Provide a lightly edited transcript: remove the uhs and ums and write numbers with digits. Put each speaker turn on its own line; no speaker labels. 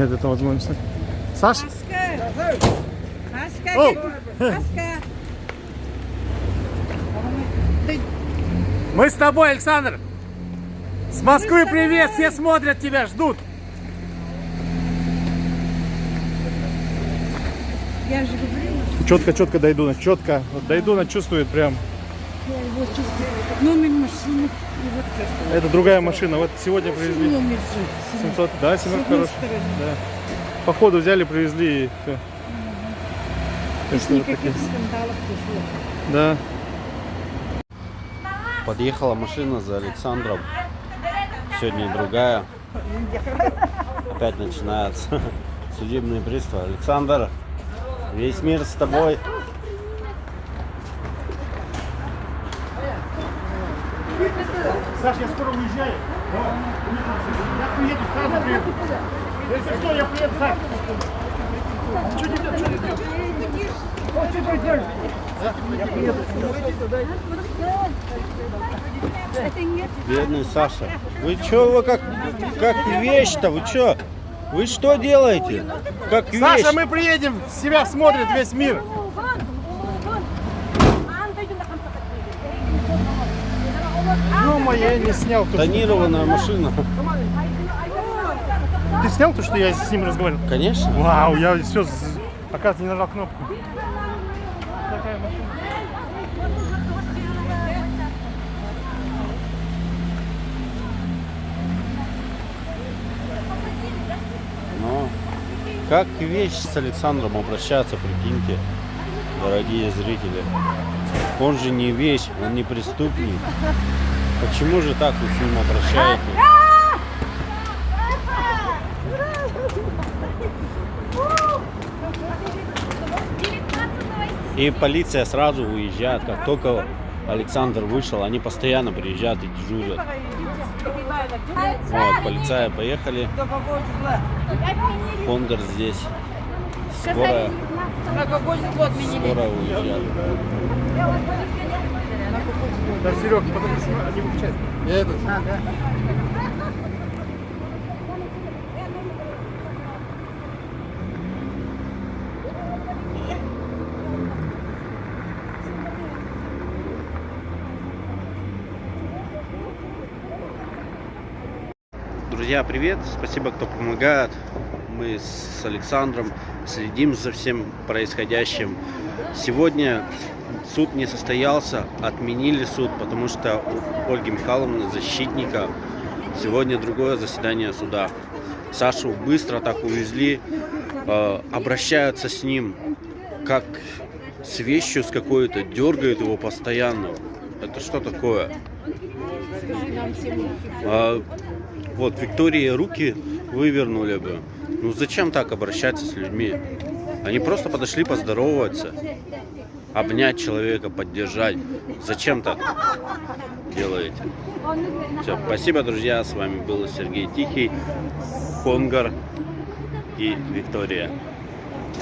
нет этой возможности. Саш? О! Мы с тобой, Александр! С Москвы привет! Все смотрят тебя, ждут!
Я же говорила.
Четко дойду, четко. Вот дойду, она чувствует прям.
Я его чувствую. Номер машины.
Это другая машина. Вот сегодня привезли.
Номер
700. Да, семерка хорошая. Да. Походу взяли, привезли и все.
Без никаких скандалов пришло.
Да.
Подъехала машина за Александром. Сегодня другая. Опять начинается судебные приставы. Александр, весь мир с тобой.
Саш, я скоро уезжаю. Я приеду, сразу приеду. Если что, я приеду, Саш. Что не делаешь? Что не делаешь? Я приеду.
Бедный Саша. Вы чё, вы как вещь-то? Вы чё? Вы что делаете? Как вещь?
Саша, мы приедем, себя смотрит весь мир. Ё-моё, я не снял то,
Тонированная машина.
Ты снял то, что я с ним разговаривал?
Конечно.
Вау, я все, оказывается, не нажал кнопку. Такая машина.
Но как вещь с Александром обращаться, прикиньте, дорогие зрители. Он же не вещь, он не преступник. Почему же так вы с ним обращаетесь? И полиция сразу уезжает, как только Александр вышел, они постоянно приезжают и дежурят. Вот, полицаи поехали. Хонгар здесь. Скоро уезжает.
Да, Серег, потом не выключай. Я этот.
Друзья, привет! Спасибо, кто помогает. Мы с Александром следим за всем происходящим. Сегодня суд не состоялся, отменили суд, потому что у Ольги Михайловны, защитника, сегодня другое заседание суда. Сашу быстро так увезли, обращаются с ним как с вещью, с какой-то, дергают его постоянно. Это что такое? Вот, Виктории руки вывернули бы. Ну зачем так обращаться с людьми? Они просто подошли поздороваться, обнять человека, поддержать. Зачем так делаете? Все, спасибо, друзья. С вами был Сергей Тихий, Хонгар и Виктория.